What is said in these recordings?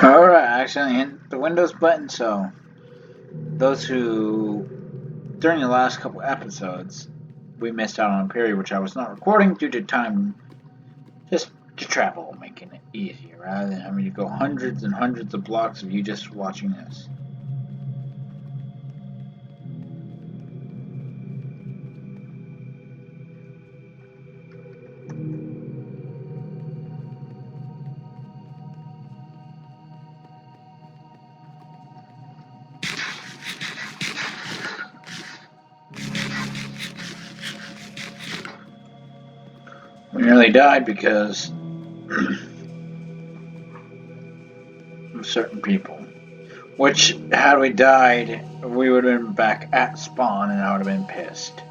Alright, I accidentally hit the Windows button, so those who, during the last couple episodes, we missed out on a period which I was not recording due to time, just to travel, making it easier, rather than having to go hundreds and hundreds of blocks of you just watching this. We nearly died because of certain people. Which, had we died, we would have been back at spawn and I would have been pissed.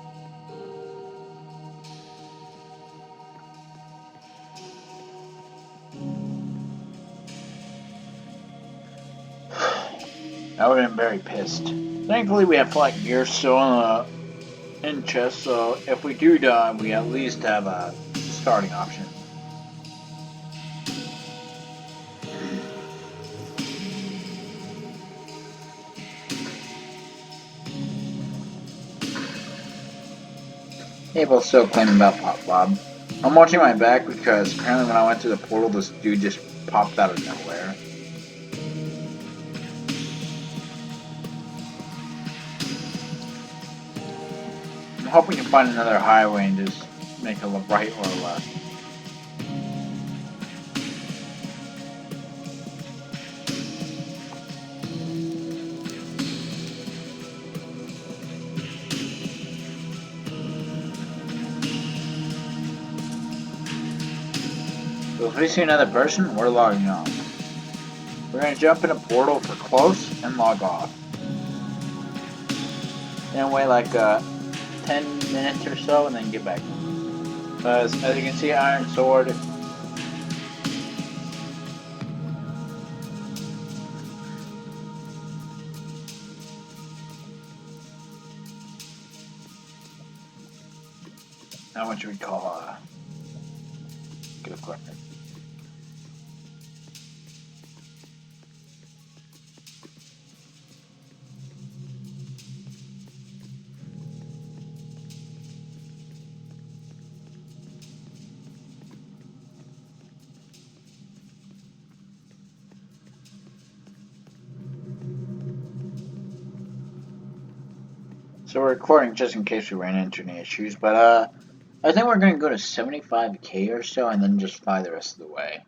I would have been very pissed. Thankfully, we have flight gear still in chest, so if we do die, we at least have a starting option. People still claiming about Pop Bob. I'm watching my back because apparently when I went through the portal, this dude just popped out of nowhere. I'm hoping we can find another highway and just make a right or a left. So if we see another person, we're logging off. We're going to jump in a portal for close and log off. Then wait like 10 minutes or so and then get back. As you can see, Iron Sword. How much we call good equipment. So we're recording just in case we ran into any issues, but I think we're gonna go to 75k or so and then just fly the rest of the way.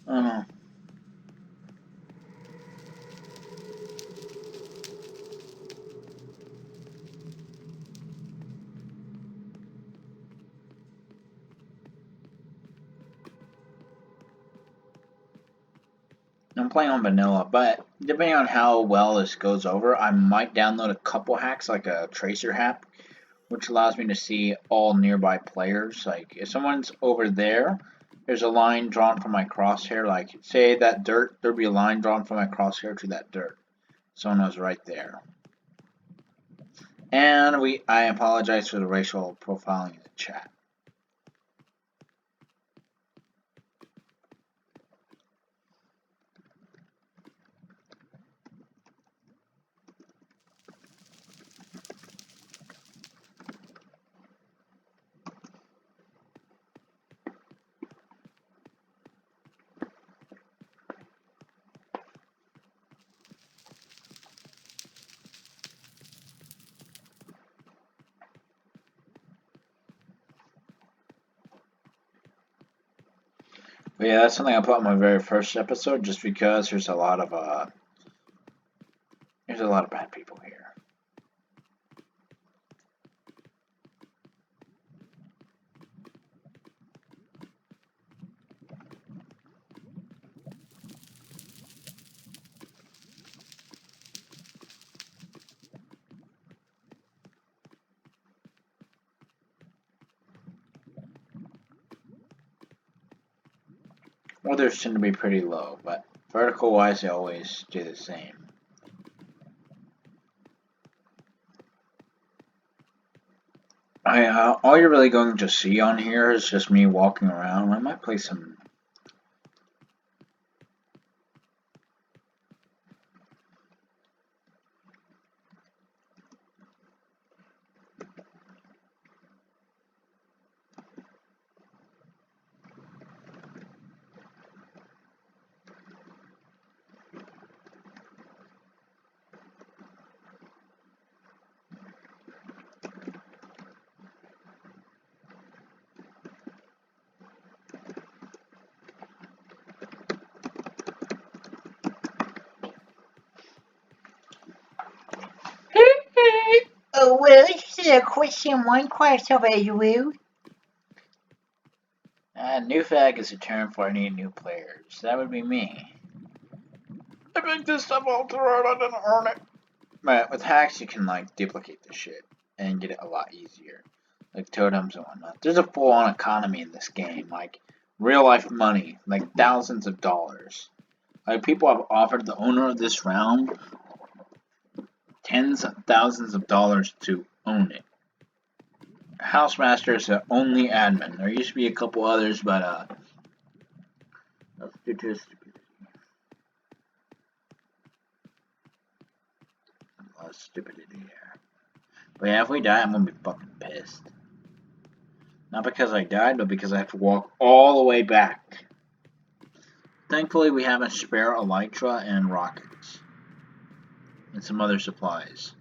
I don't know. I'm playing on vanilla, but depending on how well this goes over, I might download a couple hacks like a tracer hack, which allows me to see all nearby players. Like if someone's over there, there's a line drawn from my crosshair. Like say that dirt, there'd be a line drawn from my crosshair to that dirt. Someone was right there. And I apologize for the racial profiling in the chat. But yeah, that's something I put on my very first episode, just because there's a lot of bad people here. Others tend to be pretty low, but vertical wise they always stay the same. All you're really going to see on here is just me walking around. I might play some Hello, question one, quite over you. New fag is a term for any new players. That would be me. I picked this stuff all throughout, I didn't earn it. But with hacks, you can, like, duplicate the shit and get it a lot easier. Like totems and whatnot. There's a full-on economy in this game. Like, real-life money. Like, thousands of dollars. Like, people have offered the owner of this realm tens of thousands of dollars to own it. Housemaster is the only admin. There used to be a couple others, but that's due to stupidity. A lot of stupidity here. But yeah, if we die, I'm gonna be fucking pissed. Not because I died, but because I have to walk all the way back. Thankfully, we have a spare elytra and rockets. And some other supplies.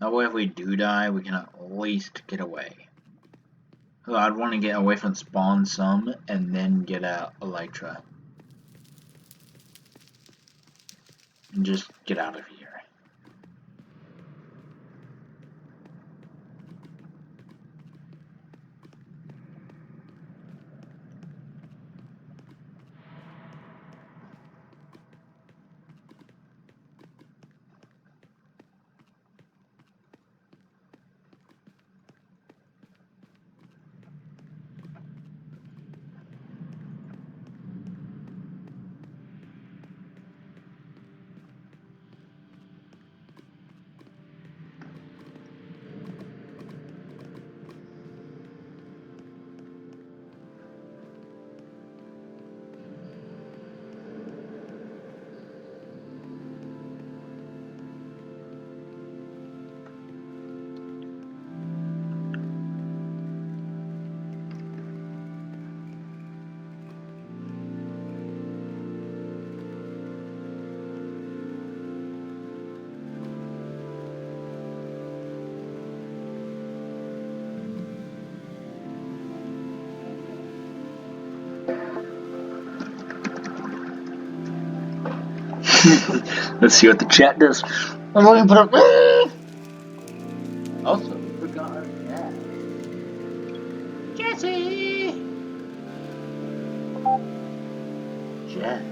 That way, if we do die, we can at least get away. So I'd want to get away from spawn some, and then get a elytra. And just get out of here. Let's see what the chat does. I'm going to put up. Also, forgot our chat. Jesse! Jess.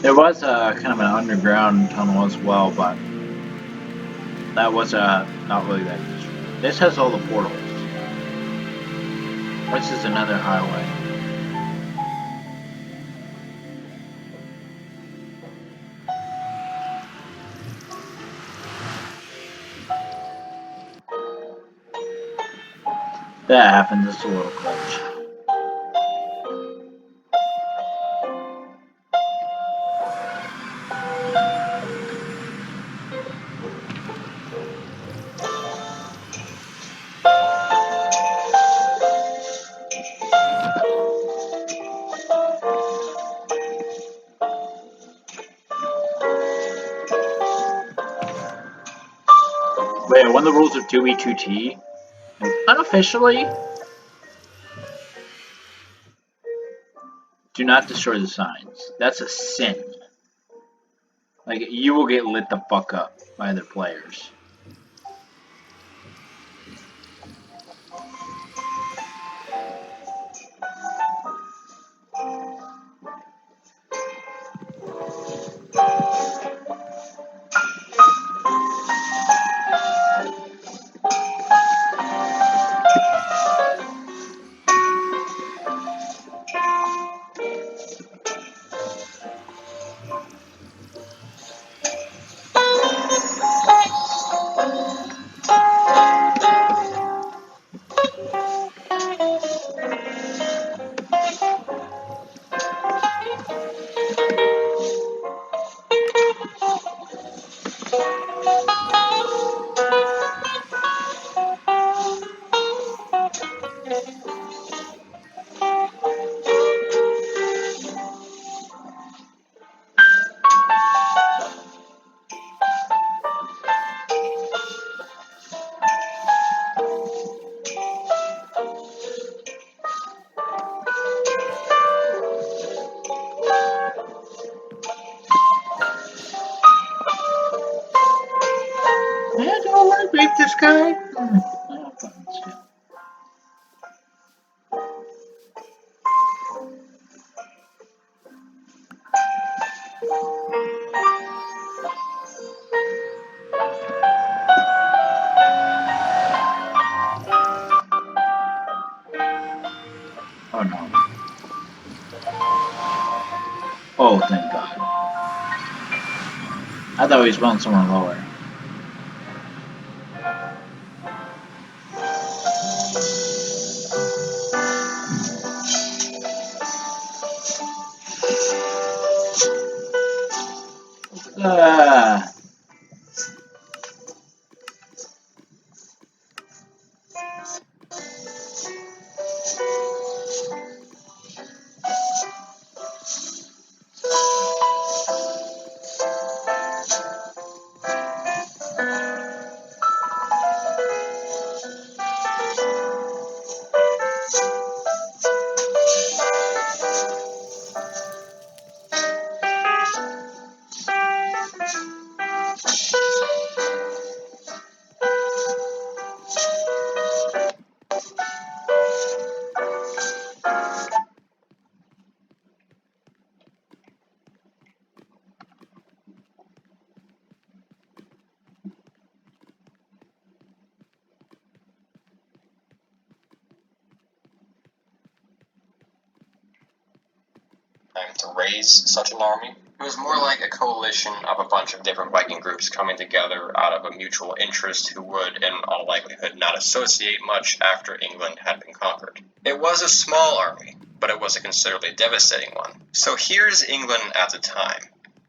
There was kind of an underground tunnel as well, but that was not really that useful. This has all the portals. This is another highway. That happens, it's a little glitch. Wait, one of the rules of 2e2t? Unofficially, do not destroy the signs. That's a sin. Like, you will get lit the fuck up by other players. Yeah, do I want to beat this guy? Oh, fucking shit. Oh no. Oh, thank God. I thought he was spelling somewhere lower. Ah. To raise such an army. It was more like a coalition of a bunch of different Viking groups coming together out of a mutual interest who would, in all likelihood, not associate much after England had been conquered. It was a small army, but it was a considerably devastating one. So here's England at the time.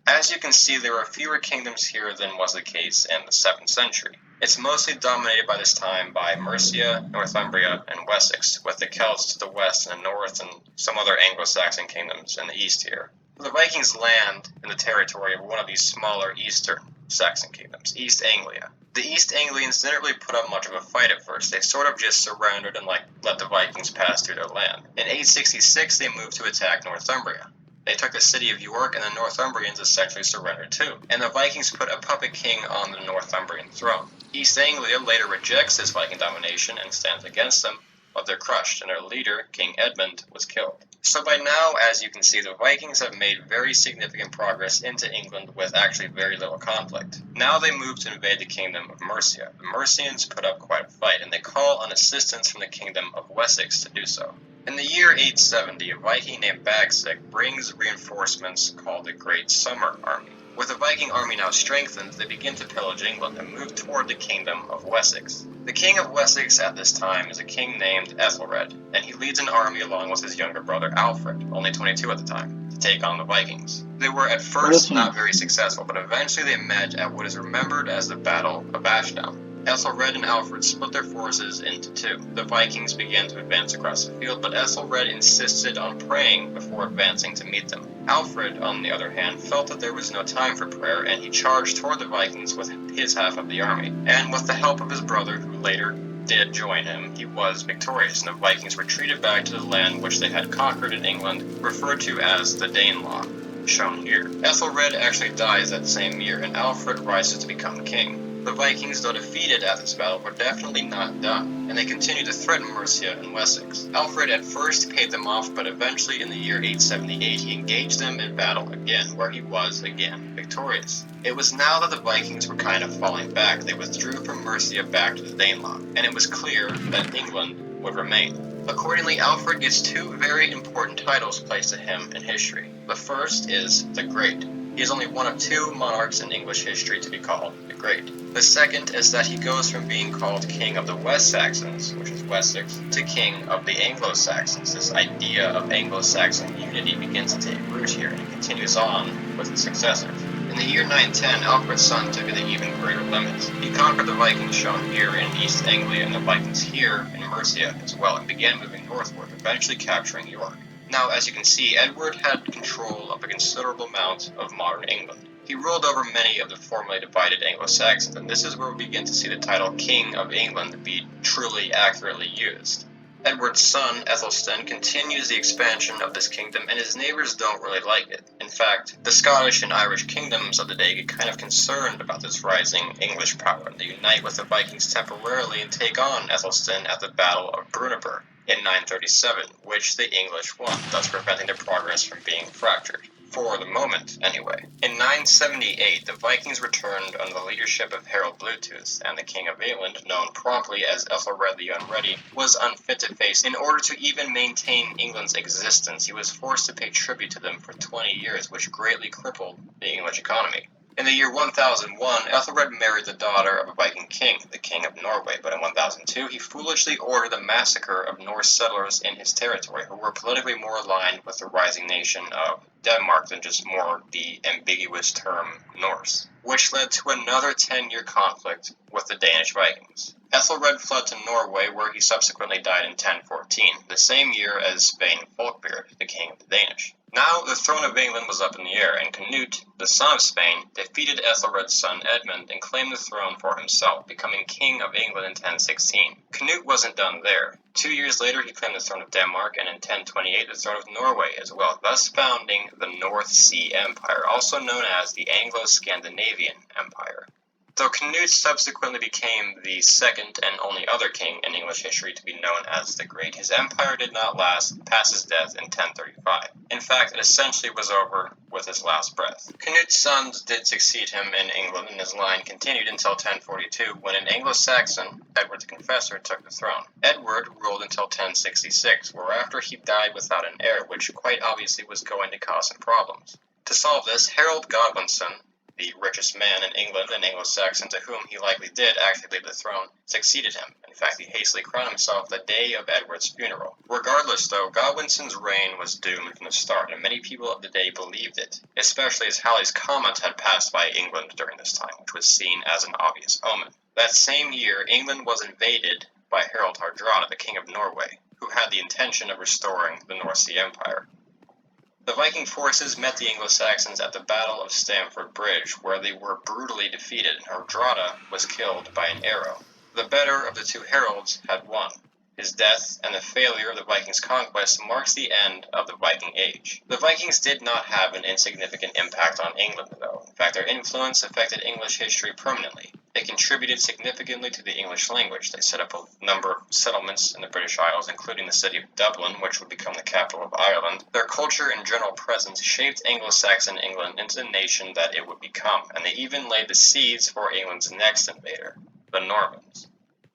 As you can see, there are fewer kingdoms here than was the case in the 7th century. It's mostly dominated by this time by Mercia, Northumbria, and Wessex, with the Celts to the west and the north and some other Anglo-Saxon kingdoms in the east here. The Vikings land in the territory of one of these smaller eastern Saxon kingdoms, East Anglia. The East Anglians didn't really put up much of a fight at first. They sort of just surrendered and let the Vikings pass through their land. In 866, they moved to attack Northumbria. They took the city of York, and the Northumbrians essentially surrendered too, and the Vikings put a puppet king on the Northumbrian throne. East Anglia later rejects this Viking domination and stands against them, but they're crushed, and their leader, King Edmund, was killed. So by now, as you can see, the Vikings have made very significant progress into England with actually very little conflict. Now they move to invade the kingdom of Mercia. The Mercians put up quite a fight, and they call on assistance from the kingdom of Wessex to do so. In the year 870, a Viking named Bagsig brings reinforcements called the Great Summer Army. With the Viking army now strengthened, they begin to pillage England and move toward the kingdom of Wessex. The king of Wessex at this time is a king named Ethelred, and he leads an army along with his younger brother Alfred, only 22 at the time, to take on the Vikings. They were at first not very successful, but eventually they met at what is remembered as the Battle of Ashdown. Ethelred and Alfred split their forces into two. The Vikings began to advance across the field, but Ethelred insisted on praying before advancing to meet them. Alfred, on the other hand, felt that there was no time for prayer, and he charged toward the Vikings with his half of the army. And with the help of his brother, who later did join him, he was victorious, and the Vikings retreated back to the land which they had conquered in England, referred to as the Danelaw, shown here. Ethelred actually dies that same year, and Alfred rises to become king. The Vikings, though defeated at this battle, were definitely not done, and they continued to threaten Mercia and Wessex. Alfred at first paid them off, but eventually in the year 878 he engaged them in battle again, where he was, again, victorious. It was now that the Vikings were kind of falling back. They withdrew from Mercia back to the Danelaw, and it was clear that England would remain. Accordingly, Alfred gets two very important titles placed to him in history. The first is the Great. He is only one of two monarchs in English history to be called the Great. The second is that he goes from being called King of the West Saxons, which is Wessex, to King of the Anglo-Saxons. This idea of Anglo-Saxon unity begins to take root here, and it continues on with his successors. In the year 910, Alfred's son took it to even greater limits. He conquered the Vikings shown here in East Anglia and the Vikings here in Mercia as well, and began moving northward, eventually capturing York. Now, as you can see, Edward had control of a considerable amount of modern England. He ruled over many of the formerly divided Anglo-Saxons, and this is where we begin to see the title King of England be truly accurately used. Edward's son, Ethelstan, continues the expansion of this kingdom, and his neighbors don't really like it. In fact, the Scottish and Irish kingdoms of the day get kind of concerned about this rising English power, and they unite with the Vikings temporarily and take on Ethelstan at the Battle of Brunanburh in 937, which the English won, thus preventing their progress from being fractured. For the moment, anyway. In 978, the Vikings returned under the leadership of Harold Bluetooth, and the King of England, known promptly as Ethelred the Unready, was unfit to face. In order to even maintain England's existence, he was forced to pay tribute to them for 20 years, which greatly crippled the English economy. In the year 1001, Ethelred married the daughter of a Viking king, the King of Norway, but in 1002 he foolishly ordered a massacre of Norse settlers in his territory who were politically more aligned with the rising nation of Denmark than just more the ambiguous term Norse, which led to another 10-year conflict with the Danish Vikings. Ethelred fled to Norway, where he subsequently died in 1014, the same year as Svein Folkbeard, the king of the Danish. Now the throne of England was up in the air, and Canute, the son of Spain, defeated Ethelred's son Edmund and claimed the throne for himself, becoming king of England in 1016. Canute wasn't done there. 2 years later, he claimed the throne of Denmark, and in 1028 the throne of Norway as well, thus founding the North Sea Empire, also known as the Anglo-Scandinavian Empire. Though Canute subsequently became the second and only other king in English history to be known as the Great, his empire did not last past his death in 1035. In fact, it essentially was over with his last breath. Canute's sons did succeed him in England, and his line continued until 1042, when an Anglo-Saxon, Edward the Confessor, took the throne. Edward ruled until 1066, whereafter he died without an heir, which quite obviously was going to cause him problems. To solve this, Harold Godwinson, the richest man in England, an Anglo-Saxon to whom he likely did actually leave the throne, succeeded him. In fact, he hastily crowned himself the day of Edward's funeral. Regardless, though, Godwinson's reign was doomed from the start, and many people of the day believed it, especially as Halley's Comet had passed by England during this time, which was seen as an obvious omen. That same year, England was invaded by Harald Hardrada, the King of Norway, who had the intention of restoring the North Sea Empire. The Viking forces met the Anglo-Saxons at the Battle of Stamford Bridge, where they were brutally defeated, and Hardrada was killed by an arrow. The better of the two heralds had won. His death and the failure of the Vikings' conquest marks the end of the Viking Age. The Vikings did not have an insignificant impact on England, though. In fact, their influence affected English history permanently. They contributed significantly to the English language. They set up a number of settlements in the British Isles, including the city of Dublin, which would become the capital of Ireland. Their culture and general presence shaped Anglo-Saxon England into the nation that it would become, and they even laid the seeds for England's next invader, the Normans.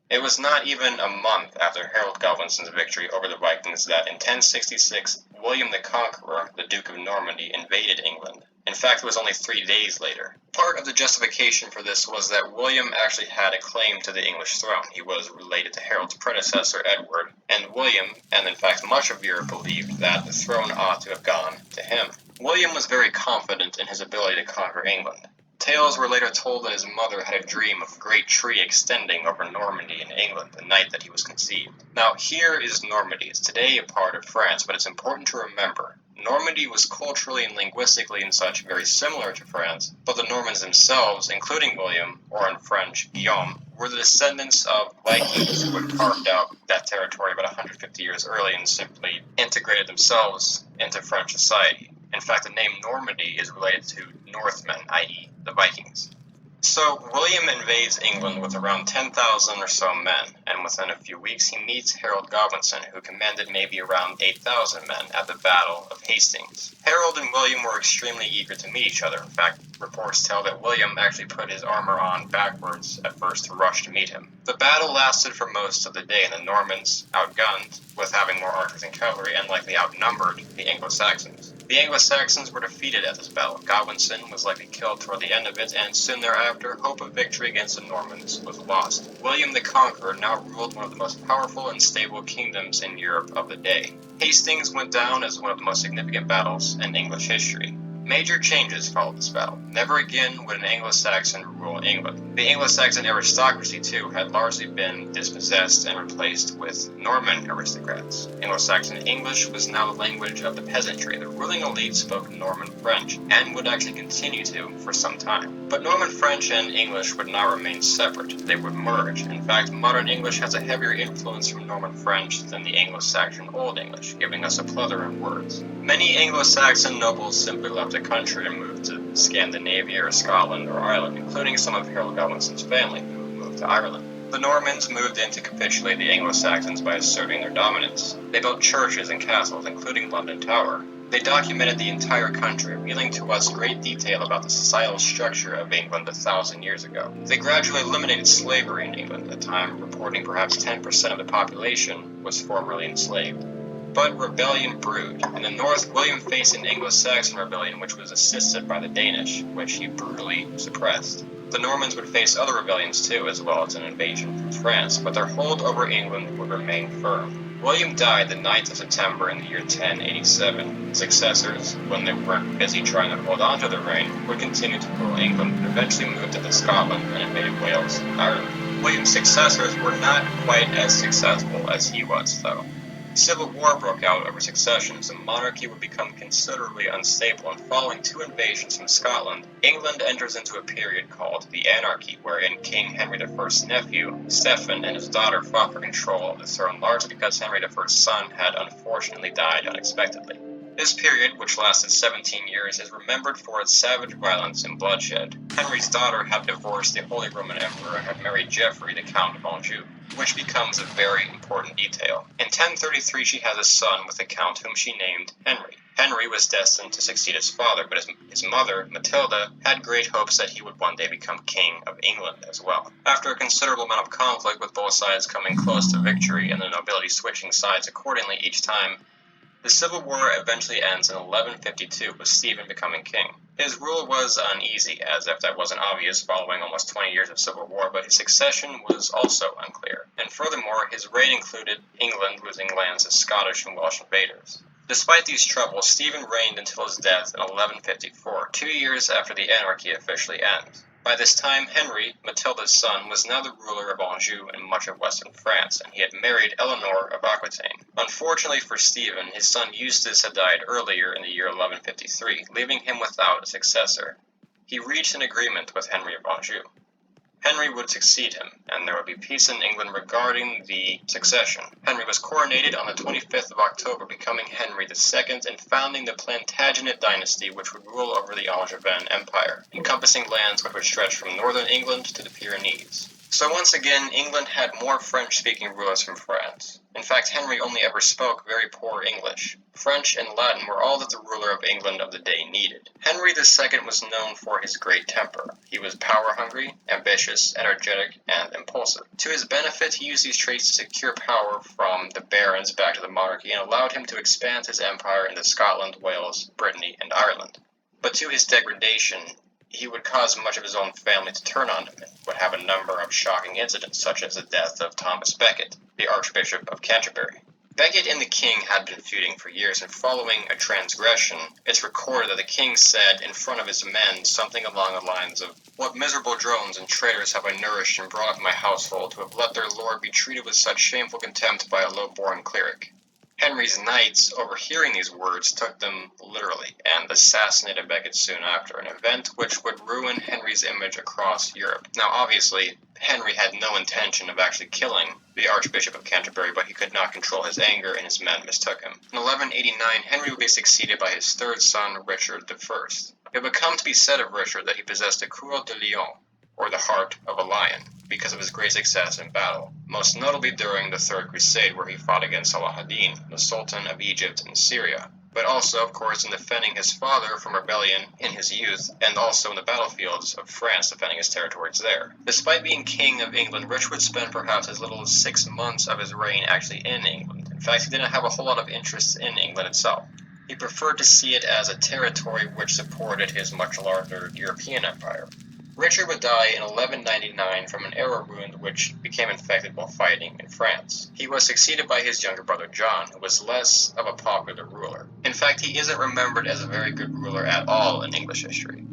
It was not even a month after Harold Godwinson's victory over the Vikings that in 1066, William the Conqueror, the Duke of Normandy, invaded England. In fact, it was only 3 days later. Part of the justification for this was that William actually had a claim to the English throne. He was related to Harold's predecessor, Edward, and William, and in fact much of Europe, believed that the throne ought to have gone to him. William was very confident in his ability to conquer England. Tales were later told that his mother had a dream of a great tree extending over Normandy in England the night that he was conceived. Now, here is Normandy. It's today a part of France, but it's important to remember Normandy was culturally and linguistically and such very similar to France, but the Normans themselves, including William, or in French, Guillaume, were the descendants of Vikings who had carved out that territory about 150 years early and simply integrated themselves into French society. In fact, the name Normandy is related to Northmen, i.e. the Vikings. So, William invades England with around 10,000 or so men, and within a few weeks he meets Harold Godwinson, who commanded maybe around 8,000 men at the Battle of Hastings. Harold and William were extremely eager to meet each other. In fact, reports tell that William actually put his armor on backwards at first to rush to meet him. The battle lasted for most of the day, and the Normans, outgunned, with having more archers and cavalry, and likely outnumbered the Anglo-Saxons. The Anglo-Saxons were defeated at this battle. Godwinson was likely killed toward the end of it, and soon thereafter, hope of victory against the Normans was lost. William the Conqueror now ruled one of the most powerful and stable kingdoms in Europe of the day. Hastings went down as one of the most significant battles in English history. Major changes followed this battle. Never again would an Anglo-Saxon rule England. The Anglo-Saxon aristocracy, too, had largely been dispossessed and replaced with Norman aristocrats. Anglo-Saxon English was now the language of the peasantry. The ruling elite spoke Norman French, and would actually continue to for some time. But Norman French and English would not remain separate. They would merge. In fact, modern English has a heavier influence from Norman French than the Anglo-Saxon Old English, giving us a plethora of words. Many Anglo-Saxon nobles simply left the country and moved to Scandinavia or Scotland or Ireland, including some of Harold Godwinson's family, who moved to Ireland. The Normans moved in to capitulate the Anglo-Saxons by asserting their dominance. They built churches and castles, including London Tower. They documented the entire country, revealing to us great detail about the societal structure of England 1,000 years ago. They gradually eliminated slavery in England, at a time reporting perhaps 10% of the population was formerly enslaved. But rebellion brewed. In the north, William faced an Anglo-Saxon rebellion which was assisted by the Danish, which he brutally suppressed. The Normans would face other rebellions too, as well as an invasion from France, but their hold over England would remain firm. William died the 9th of September in the year 1087. His successors, when they weren't busy trying to hold on to the reign, would continue to rule England and eventually moved into Scotland and invaded Wales and Ireland. William's successors were not quite as successful as he was, though. Civil war broke out over succession, so monarchy would become considerably unstable, and following 2 invasions from Scotland, England enters into a period called the Anarchy, wherein King Henry I's nephew, Stephen, and his daughter fought for control of the throne, largely because Henry I's son had unfortunately died unexpectedly. This period, which lasted 17 years, is remembered for its savage violence and bloodshed. Henry's daughter had divorced the Holy Roman Emperor and had married Geoffrey, the Count of Anjou, which becomes a very important detail. In 1033, she has a son with the Count whom she named Henry. Henry was destined to succeed his father, but his mother, Matilda, had great hopes that he would one day become King of England as well. After a considerable amount of conflict, with both sides coming close to victory and the nobility switching sides accordingly each time, the Civil War eventually ends in 1152, with Stephen becoming king. His rule was uneasy, as if that wasn't obvious following almost 20 years of civil war, but his succession was also unclear. And furthermore, his reign included England losing lands to Scottish and Welsh invaders. Despite these troubles, Stephen reigned until his death in 1154, 2 years after the Anarchy officially ends. By this time, Henry, Matilda's son, was now the ruler of Anjou and much of western France, and he had married Eleanor of Aquitaine. Unfortunately for Stephen, his son Eustace had died earlier in the year 1153, leaving him without a successor. He reached an agreement with Henry of Anjou. Henry would succeed him, and there would be peace in England regarding the succession. Henry was coronated on the 25th of October, becoming Henry II and founding the Plantagenet dynasty, which would rule over the Angevin Empire, encompassing lands which would stretch from northern England to the Pyrenees. So once again, England had more French-speaking rulers from France. In fact, Henry only ever spoke very poor English. French and Latin were all that the ruler of England of the day needed. Henry II was known for his great temper. He was power-hungry, ambitious, energetic, and impulsive. To his benefit, he used these traits to secure power from the barons back to the monarchy and allowed him to expand his empire into Scotland, Wales, Brittany, and Ireland. But to his degradation, he would cause much of his own family to turn on him and would have a number of shocking incidents, such as the death of Thomas Becket, the Archbishop of Canterbury. Becket and the king had been feuding for years, and following a transgression, it's recorded that the king said in front of his men something along the lines of, "What miserable drones and traitors have I nourished and brought up my household, who have let their lord be treated with such shameful contempt by a low-born cleric." Henry's knights, overhearing these words, took them literally and assassinated Becket soon after, an event which would ruin Henry's image across Europe. Now, obviously, Henry had no intention of actually killing the Archbishop of Canterbury, but he could not control his anger and his men mistook him. In 1189, Henry would be succeeded by his third son, Richard I. It would come to be said of Richard that he possessed a coeur de lion, or the heart of a lion, because of his great success in battle, most notably during the Third Crusade, where he fought against Salah ad-Din, the Sultan of Egypt and Syria, but also, of course, in defending his father from rebellion in his youth, and also in the battlefields of France, defending his territories there. Despite being king of England, Richard would spend perhaps as little as 6 months of his reign actually in England. In fact, he didn't have a whole lot of interest in England itself. He preferred to see it as a territory which supported his much larger European empire. Richard would die in 1199 from an arrow wound which became infected while fighting in France. He was succeeded by his younger brother John, who was less of a popular ruler. In fact, he isn't remembered as a very good ruler at all in English history.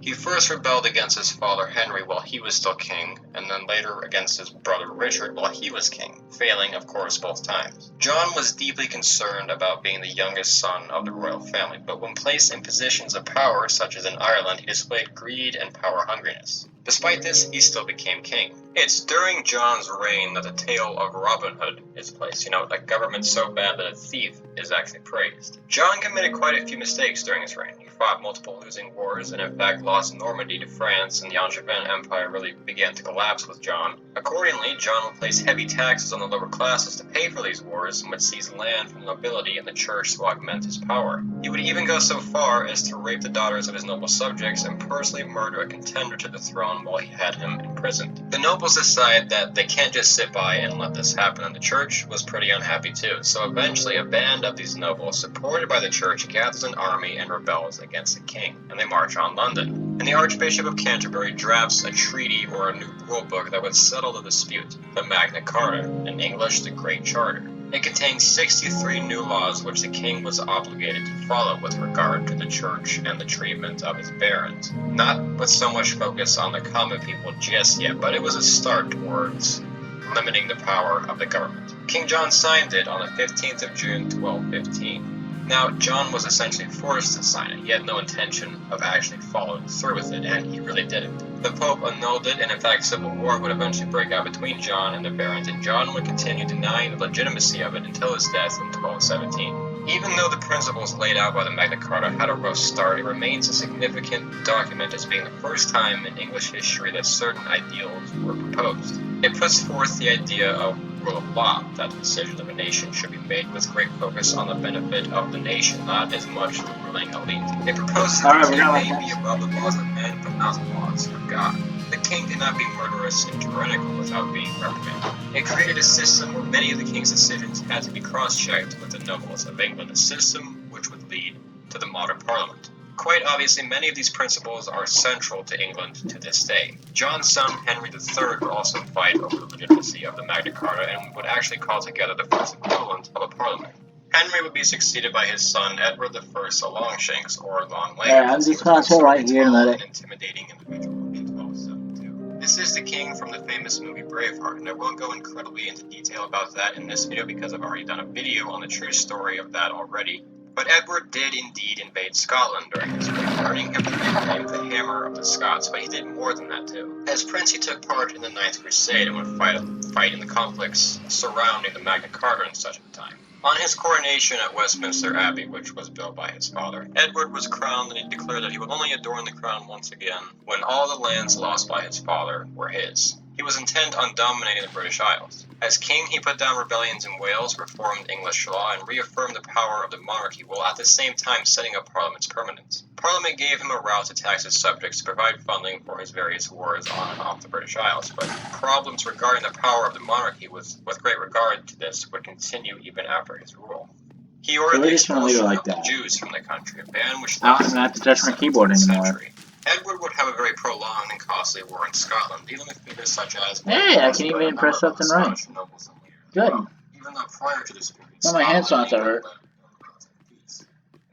He first rebelled against his father Henry while he was still king, and then later against his brother Richard while he was king, failing, of course, both times. John was deeply concerned about being the youngest son of the royal family, but when placed in positions of power, such as in Ireland, he displayed greed and power hungriness. Despite this, he still became king. It's during John's reign that the tale of Robin Hood is placed. A government so bad that a thief is actually praised. John committed quite a few mistakes during his reign. He fought multiple losing wars and in fact lost Normandy to France, and the Angevin Empire really began to collapse with John. Accordingly, John would place heavy taxes on the lower classes to pay for these wars and would seize land from the nobility and the church to augment his power. He would even go so far as to rape the daughters of his noble subjects and personally murder a contender to the throne while he had him imprisoned. The nobles decide that they can't just sit by and let this happen, and the church was pretty unhappy too. So eventually a band of these nobles, supported by the church, gathers an army and rebels against the king, and they march on London. And the Archbishop of Canterbury drafts a treaty or a new rule book that would settle the dispute, the Magna Carta, in English the Great Charter. It contained 63 new laws which the king was obligated to follow with regard to the church and the treatment of his barons. Not with so much focus on the common people just yet, but it was a start towards limiting the power of the government. King John signed it on the 15th of June, 1215. Now, John was essentially forced to sign it. He had no intention of actually following through with it, and he really didn't. The Pope annulled it, and in fact, civil war would eventually break out between John and the barons, and John would continue denying the legitimacy of it until his death in 1217. Even though the principles laid out by the Magna Carta had a rough start, it remains a significant document as being the first time in English history that certain ideals were proposed. It puts forth the idea of rule of law, that the decisions of a nation should be made with great focus on the benefit of the nation, not as much the ruling elite. It proposes that the king may be above the laws of men, but not the laws of God. The king cannot be murderous and tyrannical without being reprimanded. It created a system where many of the king's decisions had to be cross-checked with the nobles of England, a system which would lead to the modern parliament. Quite obviously, many of these principles are central to England to this day. John's son, Henry III, would also fight over the legitimacy of the Magna Carta and would actually call together the first equivalent of a parliament. Henry would be succeeded by his son, Edward I, a Longshanks, or Long-Legged. Yeah, I'm just gonna sit right here and let it. An intimidating individual in 1272. This is the king from the famous movie Braveheart, and I won't go incredibly into detail about that in this video because I've already done a video on the true story of that already. But Edward did indeed invade Scotland during his reign, earning him the nickname the Hammer of the Scots, but he did more than that too. As prince, he took part in the Ninth Crusade and would fight in the conflicts surrounding the Magna Carta in such a time. On his coronation at Westminster Abbey, which was built by his father, Edward was crowned, and he declared that he would only adorn the crown once again when all the lands lost by his father were his. He was intent on dominating the British Isles. As king, he put down rebellions in Wales, reformed English law, and reaffirmed the power of the monarchy, while at the same time setting up Parliament's permanence. Parliament gave him a route to tax his subjects to provide funding for his various wars on and off the British Isles, but problems regarding the power of the monarchy with great regard to this would continue even after his rule. He ordered the expulsion of the Jews from the country, a ban which lasted have to touch my keyboard anymore. Edward would have a very prolonged and costly war in Scotland, dealing with figures such as... Hey, I can even press something right. Good. Even though prior to this period, well, my hand's not so hurt.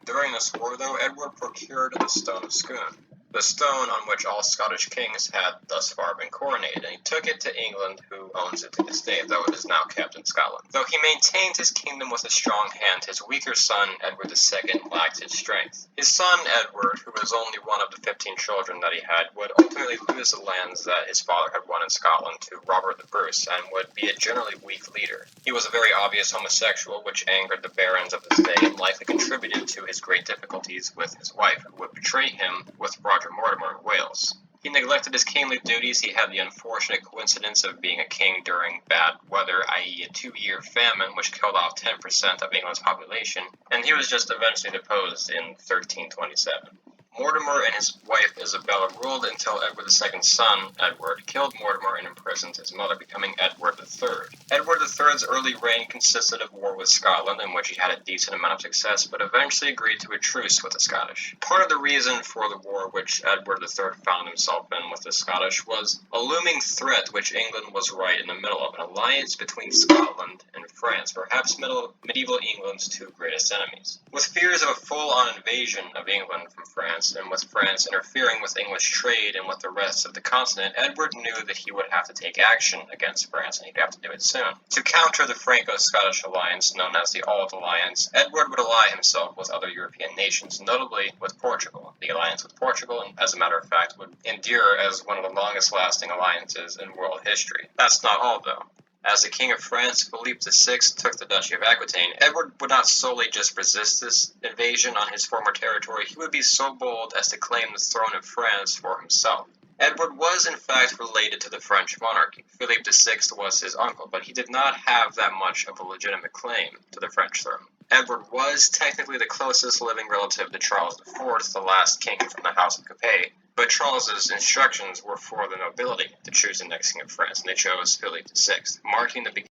During this war, though, Edward procured the Stone of Scone, the stone on which all Scottish kings had thus far been coronated, and he took it to England, who owns it to this day, though it is now kept in Scotland. Though he maintained his kingdom with a strong hand, his weaker son, Edward II, lacked his strength. His son, Edward, who was only one of the 15 children that he had, would ultimately lose the lands that his father had won in Scotland to Robert the Bruce, and would be a generally weak leader. He was a very obvious homosexual, which angered the barons of his day and likely contributed to his great difficulties with his wife, who would betray him with Roger Mortimer in Wales. He neglected his kingly duties. He had the unfortunate coincidence of being a king during bad weather, i.e. a 2-year famine which killed off 10% of England's population, and he was just eventually deposed in 1327. Mortimer and his wife Isabella ruled until Edward II's son, Edward, killed Mortimer and imprisoned his mother, becoming Edward III. Edward III's early reign consisted of war with Scotland, in which he had a decent amount of success, but eventually agreed to a truce with the Scottish. Part of the reason for the war which Edward III found himself in with the Scottish was a looming threat which England was right in the middle of, an alliance between Scotland and France, perhaps medieval England's two greatest enemies. With fears of a full-on invasion of England from France, and with France interfering with English trade and with the rest of the continent, Edward knew that he would have to take action against France, and he'd have to do it soon. To counter the Franco-Scottish alliance, known as the Auld Alliance, Edward would ally himself with other European nations, notably with Portugal. The alliance with Portugal, as a matter of fact, would endure as one of the longest-lasting alliances in world history. That's not all, though. As the King of France, Philippe VI, took the Duchy of Aquitaine, Edward would not solely just resist this invasion on his former territory, he would be so bold as to claim the throne of France for himself. Edward was in fact related to the French monarchy. Philippe VI was his uncle, but he did not have that much of a legitimate claim to the French throne. Edward was technically the closest living relative to Charles IV, the last king from the House of Capet, but Charles's instructions were for the nobility to choose the next king of France, and they chose Philippe VI, marking the beginning